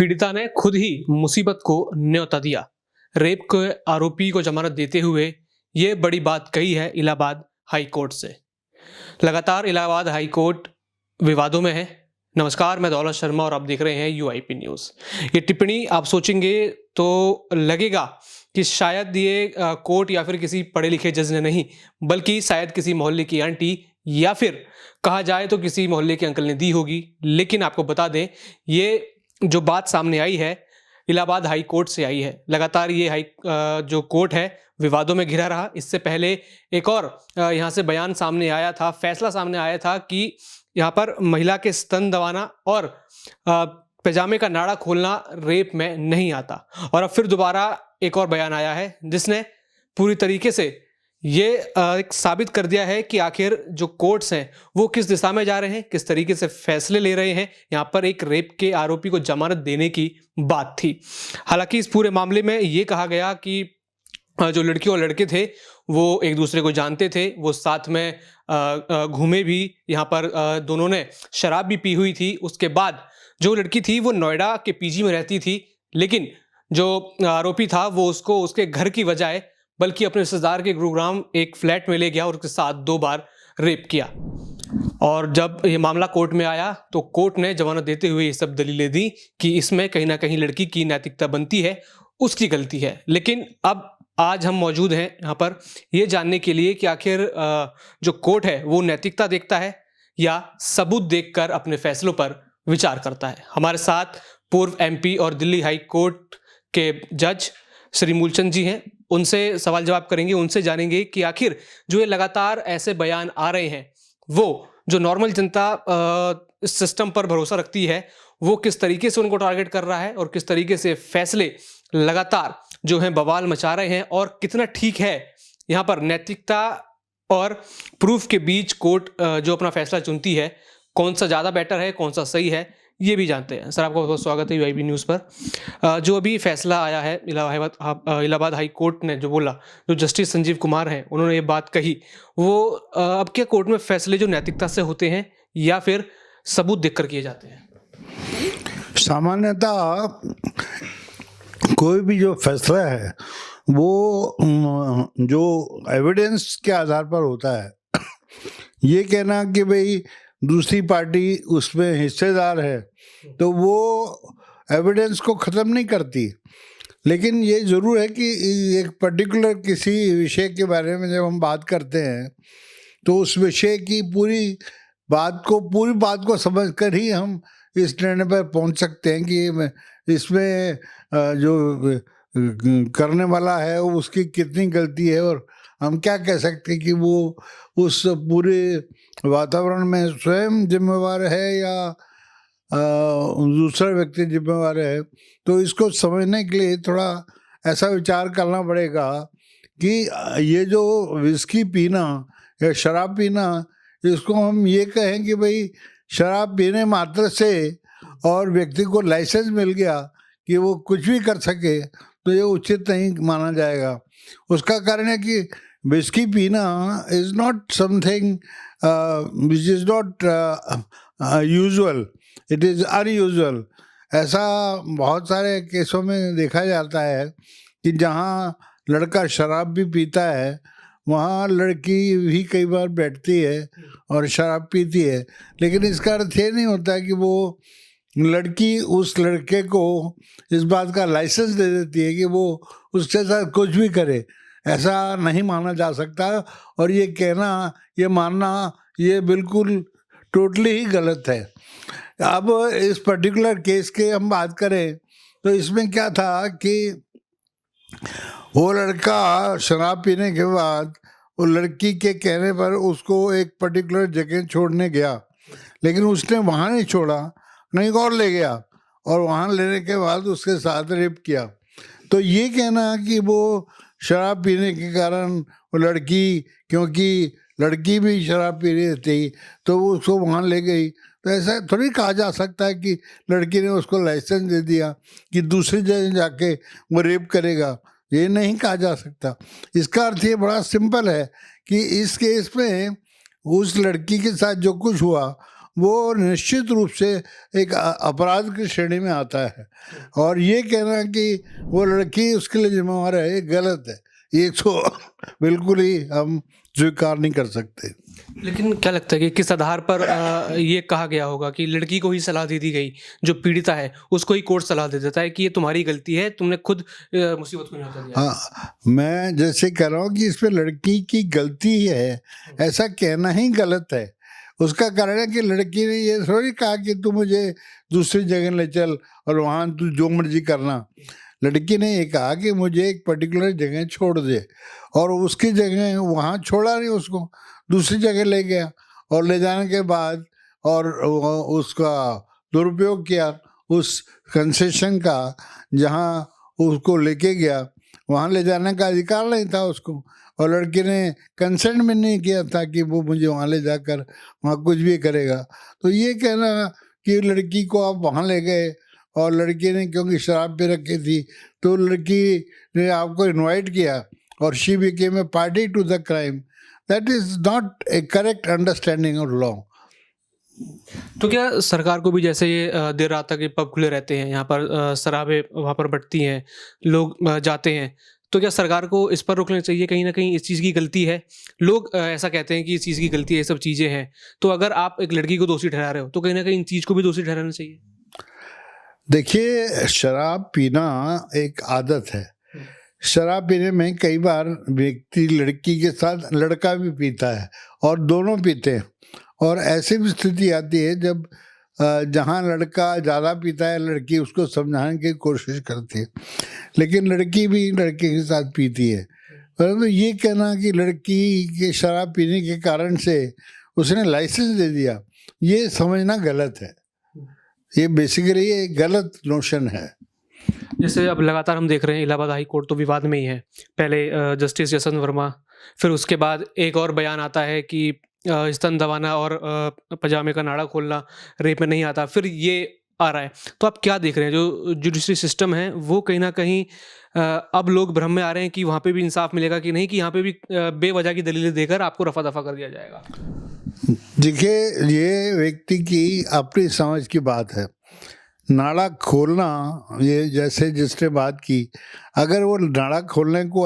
पीड़िता ने खुद ही मुसीबत को न्योता दिया। रेप के आरोपी को जमानत देते हुए ये बड़ी बात कही है इलाहाबाद हाई कोर्ट से। लगातार इलाहाबाद हाई कोर्ट विवादों में है। नमस्कार, मैं दौलत शर्मा और आप देख रहे हैं यूआईपी न्यूज़। ये टिप्पणी आप सोचेंगे तो लगेगा कि शायद ये कोर्ट या फिर किसी पढ़े लिखे जज ने नहीं, बल्कि शायद किसी मोहल्ले की आंटी या फिर कहा जाए तो किसी मोहल्ले के अंकल ने दी होगी। लेकिन आपको बता दें, ये जो बात सामने आई है इलाहाबाद हाई कोर्ट से आई है। लगातार ये जो कोर्ट है विवादों में घिरा रहा। इससे पहले एक और यहाँ से बयान सामने आया था, फैसला सामने आया था कि यहाँ पर महिला के स्तन दबाना और पैजामे का नाड़ा खोलना रेप में नहीं आता। और अब फिर दोबारा एक और बयान आया है जिसने पूरी तरीके से ये एक साबित कर दिया है कि आखिर जो कोर्ट्स हैं वो किस दिशा में जा रहे हैं, किस तरीके से फैसले ले रहे हैं। यहाँ पर एक रेप के आरोपी को जमानत देने की बात थी। हालांकि इस पूरे मामले में ये कहा गया कि जो लड़की और लड़के थे वो एक दूसरे को जानते थे, वो साथ में घूमे भी। यहाँ पर दोनों ने शराब भी पी हुई थी। उसके बाद जो लड़की थी वो नोएडा के पीजी में रहती थी, लेकिन जो आरोपी था वो उसको उसके घर की बजाय बल्कि अपने रिश्तेदार के गुरुग्राम एक फ्लैट में ले गया और उसके साथ 2 बार रेप किया। और जब ये मामला कोर्ट में आया तो कोर्ट ने जमानत देते हुए ये सब दलीलें दी कि इसमें कहीं ना कहीं लड़की की नैतिकता बनती है, उसकी गलती है। लेकिन अब आज हम मौजूद हैं यहाँ पर ये जानने के लिए कि आखिर जो कोर्ट है वो नैतिकता देखता है या सबूत देखकर अपने फैसलों पर विचार करता है। हमारे साथ पूर्व एमपी और दिल्ली हाई कोर्ट के जज श्री मूलचंद जी हैं, उनसे सवाल जवाब करेंगे, उनसे जानेंगे कि आखिर जो ये लगातार ऐसे बयान आ रहे हैं वो जो नॉर्मल जनता इस सिस्टम पर भरोसा रखती है वो किस तरीके से उनको टारगेट कर रहा है और किस तरीके से फैसले लगातार जो हैं बवाल मचा रहे हैं, और कितना ठीक है यहाँ पर नैतिकता और प्रूफ के बीच कोर्ट जो अपना फैसला चुनती है, कौन सा ज़्यादा बेटर है, कौन सा सही है, ये भी जानते हैं। सर, आपका बहुत स्वागत है यूआईबी न्यूज़ पर। जो अभी फैसला आया है इलाहाबाद हाई कोर्ट ने जो बोला, जो जस्टिस संजीव कुमार हैं उन्होंने ये बात कही, वो अब क्या कोर्ट में फैसले जो नैतिकता से होते हैं या फिर सबूत देखकर किए जाते हैं? सामान्यतः कोई भी जो फैसला है वो जो एविडेंस के आधार पर होता है। ये कहना कि भाई दूसरी पार्टी उसमें हिस्सेदार है तो वो एविडेंस को ख़त्म नहीं करती। लेकिन ये ज़रूर है कि एक पर्टिकुलर किसी विषय के बारे में जब हम बात करते हैं तो उस विषय की पूरी बात को समझकर ही हम इस निर्णय पर पहुंच सकते हैं कि इसमें जो करने वाला है उसकी कितनी गलती है, और हम क्या कह सकते हैं कि वो उस पूरे वातावरण में स्वयं जिम्मेवार है या दूसरा व्यक्ति जिम्मेवार है। तो इसको समझने के लिए थोड़ा ऐसा विचार करना पड़ेगा कि ये जो विस्की पीना या शराब पीना, इसको हम ये कहें कि भाई शराब पीने मात्र से और व्यक्ति को लाइसेंस मिल गया कि वो कुछ भी कर सके, तो ये उचित नहीं माना जाएगा। उसका कारण है कि विस्की पीना is not something which is not usual, it is unusual. ऐसा बहुत सारे केसों में देखा जाता है कि जहाँ लड़का शराब भी पीता है वहाँ लड़की भी कई बार बैठती है और शराब पीती है। लेकिन इसका अर्थ ये नहीं होता कि वो लड़की उस लड़के को इस बात का लाइसेंस दे देती है कि वो उसके साथ कुछ भी करे। ऐसा नहीं माना जा सकता, और ये कहना, ये मानना, ये बिल्कुल टोटली ही गलत है। अब इस पर्टिकुलर केस के हम बात करें तो इसमें क्या था कि वो लड़का शराब पीने के बाद वो लड़की के कहने पर उसको एक पर्टिकुलर जगह छोड़ने गया, लेकिन उसने वहाँ नहीं छोड़ा, कहीं और ले गया, और वहाँ लेने के बाद उसके साथ रेप किया। तो ये कहना कि वो शराब पीने के कारण वो लड़की, क्योंकि लड़की भी शराब पी रही थी तो वो उसको वहाँ ले गई, तो ऐसा थोड़ी कहा जा सकता है कि लड़की ने उसको लाइसेंस दे दिया कि दूसरी जगह जाके वो रेप करेगा। ये नहीं कहा जा सकता। इसका अर्थ ये बड़ा सिंपल है कि इस केस में उस लड़की के साथ जो कुछ हुआ वो निश्चित रूप से एक अपराध की श्रेणी में आता है। और ये कहना कि वो लड़की उसके लिए जिम्मेवार है, ये गलत है। ये तो बिल्कुल ही हम स्वीकार नहीं कर सकते। लेकिन क्या लगता है कि किस आधार पर ये कहा गया होगा कि लड़की को ही सलाह दे दी गई, जो पीड़िता है उसको ही कोर्ट सलाह दे देता है कि ये तुम्हारी गलती है, तुमने खुद मुसीबत में न्योता दिया? हाँ, मैं जैसे कह रहा हूँ कि इसमें लड़की की गलती है, ऐसा कहना ही गलत है। उसका कारण है कि लड़की ने ये थोड़ी कहा कि तू मुझे दूसरी जगह ले चल और वहाँ तू जो मर्जी करना। लड़की ने ये कहा कि मुझे एक पर्टिकुलर जगह छोड़ दे, और उसकी जगह वहाँ छोड़ा नहीं, उसको दूसरी जगह ले गया, और ले जाने के बाद और उसका दुरुपयोग किया उस कंसेशन का, जहाँ उसको लेके गया वहाँ ले जाने का अधिकार नहीं था उसको, और लड़की ने कंसेंट में नहीं किया था कि वो मुझे वहाँ ले जाकर वहाँ कुछ भी करेगा। तो ये कहना कि लड़की को आप वहाँ ले गए और लड़की ने क्योंकि शराब पे रखी थी तो लड़की ने आपको इनवाइट किया और she became a party to the crime, that is not a correct understanding of law. तो क्या सरकार को भी, जैसे ये देर रात तक ये पब खुले रहते हैं, यहाँ पर शराबें वहाँ पर बटती हैं, लोग जाते हैं, तो क्या सरकार को इस पर रोकना चाहिए? कहीं ना कहीं इस चीज़ की गलती है, लोग ऐसा कहते हैं कि इस चीज़ की गलती है, ये सब चीज़ें हैं, तो अगर आप एक लड़की को दोषी ठहरा रहे हो तो कहीं ना कहीं इन चीज़ को भी दोषी ठहराना चाहिए। देखिए, शराब पीना एक आदत है। शराब पीने में कई बार व्यक्ति लड़की के साथ लड़का भी पीता है और दोनों पीते हैं, और ऐसी भी स्थिति आती है जब जहाँ लड़का ज़्यादा पीता है लड़की उसको समझाने की कोशिश करती है, लेकिन लड़की भी लड़के के साथ पीती है। परंतु ये कहना कि लड़की के शराब पीने के कारण से उसने लाइसेंस दे दिया, ये समझना गलत है। ये बेसिकली ये गलत नोशन है। जैसे अब लगातार हम देख रहे हैं इलाहाबाद हाई कोर्ट तो विवाद में ही है। पहले जस्टिस यशवंत वर्मा, फिर उसके बाद एक और बयान आता है कि स्तन दबाना और पजामे का नाड़ा खोलना रेप में नहीं आता, फिर ये आ रहा है। तो आप क्या देख रहे हैं, जो जुडिशरी सिस्टम है वो कहीं ना कहीं अब लोग भ्रम में आ रहे हैं कि वहाँ पे भी इंसाफ मिलेगा कि नहीं, कि यहाँ पे भी बेवजह की दलीलें देकर आपको रफा दफा कर दिया जाएगा? देखिए, ये व्यक्ति की अपनी समझ की बात है। नाड़ा खोलना, ये जैसे जिसने बात की, अगर वो नाड़ा खोलने को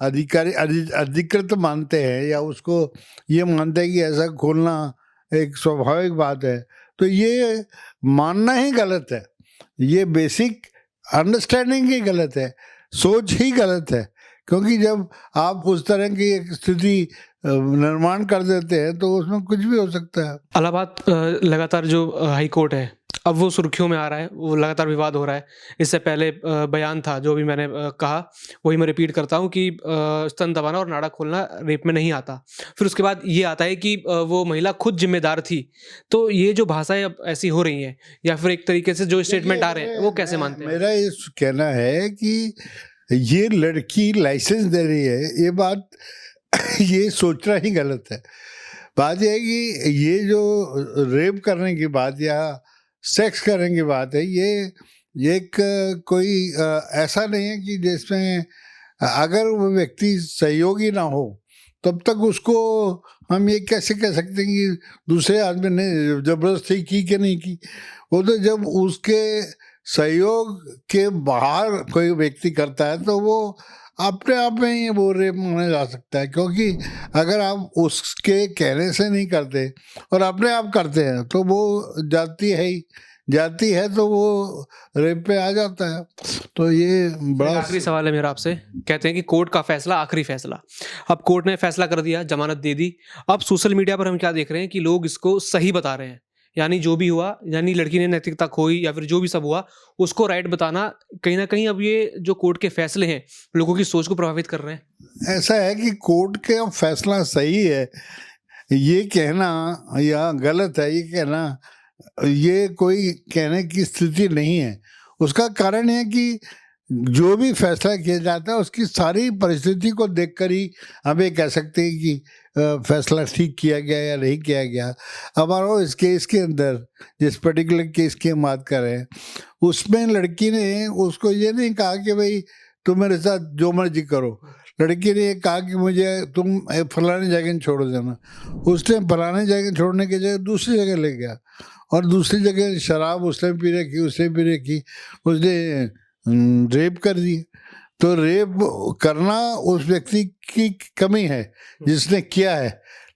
अधिकृत मानते हैं या उसको ये मानते हैं कि ऐसा खोलना एक स्वाभाविक बात है, तो ये मानना ही गलत है। ये बेसिक अंडरस्टैंडिंग ही गलत है, सोच ही गलत है। क्योंकि जब आप उस तरह की एक स्थिति निर्माण कर देते हैं तो उसमें कुछ भी हो सकता है। इलाहाबाद लगातार जो हाई कोर्ट है अब वो सुर्खियों में आ रहा है, वो लगातार विवाद हो रहा है। इससे पहले बयान था जो भी मैंने कहा वही मैं रिपीट करता हूँ कि स्तन दबाना और नाड़ा खोलना रेप में नहीं आता। फिर उसके बाद ये आता है कि वो महिला खुद जिम्मेदार थी। तो ये जो भाषाएं अब ऐसी हो रही हैं या फिर एक तरीके से जो स्टेटमेंट आ रहे हैं वो कैसे मानते हैं? मेरा ये कहना है कि ये लड़की लाइसेंस दे रही है, ये बात ये सोचना ही गलत है। बात यह है कि ये जो रेप करने की बात या सेक्स करने की बात है, ये एक कोई ऐसा नहीं है कि जिसमें अगर वो व्यक्ति सहयोगी ना हो तब तक उसको हम ये कैसे कह सकते हैं कि दूसरे आदमी ने जबरदस्ती की कि नहीं की। वो तो जब उसके सहयोग के बाहर कोई व्यक्ति करता है तो वो अपने आप में ही वो रेप माना जा सकता है। क्योंकि अगर आप उसके कहने से नहीं करते और अपने आप करते हैं तो वो जाती है तो वो रेप पे आ जाता है। तो ये बड़ा आखिरी सवाल है मेरा आपसे। कहते हैं कि कोर्ट का फैसला आखिरी फैसला। अब कोर्ट ने फैसला कर दिया, जमानत दे दी। अब सोशल मीडिया पर हम क्या देख रहे हैं कि लोग इसको सही बता रहे हैं, यानी जो भी हुआ, यानी लड़की ने नैतिकता खोई या फिर जो भी सब हुआ उसको राइट बताना, कहीं ना कहीं अब ये जो कोर्ट के फैसले हैं लोगों की सोच को प्रभावित कर रहे हैं। ऐसा है कि कोर्ट का फैसला सही है ये कहना या गलत है ये कहना, ये कोई कहने की स्थिति नहीं है। उसका कारण है कि जो भी फैसला किया जाता है उसकी सारी परिस्थिति को देखकर ही हम ये कह सकते हैं कि फैसला ठीक किया गया या नहीं किया गया। हमारा इस केस के अंदर, जिस पर्टिकुलर केस की हम बात कर रहे हैं, उसमें लड़की ने उसको ये नहीं कहा कि भाई तुम मेरे साथ जो मर्जी करो। लड़की ने कहा कि मुझे तुम फलाने जगह छोड़ देना, उसने फलाने जगह छोड़ने की जगह दूसरी जगह ले गया, और दूसरी जगह शराब उसने पी रखी, उसने पी रखी, उसने रेप कर दिया। तो रेप करना उस व्यक्ति की कमी है जिसने किया है।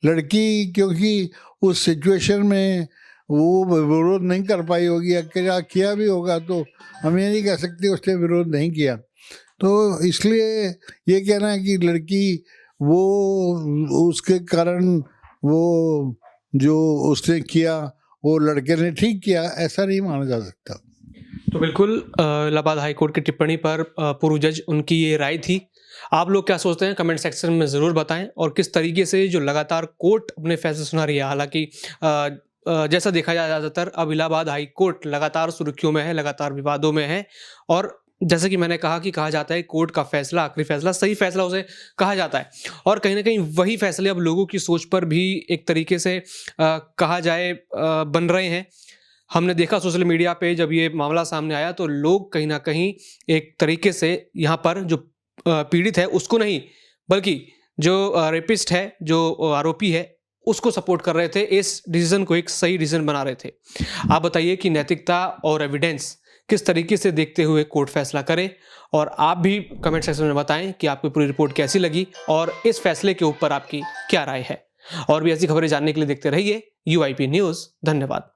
लड़की क्योंकि उस सिचुएशन में वो विरोध नहीं कर पाई होगी, या किया भी होगा तो हम ये नहीं कह सकते उसने विरोध नहीं किया। तो इसलिए ये कहना है कि लड़की वो उसके कारण वो जो उसने किया वो लड़के ने ठीक किया, ऐसा नहीं माना जा सकता। तो बिल्कुल इलाहाबाद हाई कोर्ट की टिप्पणी पर पूर्व जज उनकी ये राय थी। आप लोग क्या सोचते हैं कमेंट सेक्शन में ज़रूर बताएं, और किस तरीके से जो लगातार कोर्ट अपने फैसले सुना रही है। हालांकि जैसा देखा जाए ज़्यादातर अब इलाहाबाद हाई कोर्ट लगातार सुर्खियों में है, लगातार विवादों में है, और जैसे कि मैंने कहा कि कहा जाता है कोर्ट का फैसला आखिरी फैसला, सही फैसला उसे कहा जाता है, और कहीं ना कहीं वही फैसले अब लोगों की सोच पर भी एक तरीके से कहा जाए बन रहे हैं। हमने देखा सोशल मीडिया पे जब ये मामला सामने आया तो लोग कहीं ना कहीं एक तरीके से यहाँ पर जो पीड़ित है उसको नहीं, बल्कि जो रेपिस्ट है, जो आरोपी है, उसको सपोर्ट कर रहे थे, इस डिसीजन को एक सही डिसीजन बना रहे थे। आप बताइए कि नैतिकता और एविडेंस किस तरीके से देखते हुए कोर्ट फैसला करे, और आप भी कमेंट सेक्शन में बताएं कि आपको पूरी रिपोर्ट कैसी लगी और इस फैसले के ऊपर आपकी क्या राय है। और भी ऐसी खबरें जानने के लिए देखते रहिए UIP न्यूज़। धन्यवाद।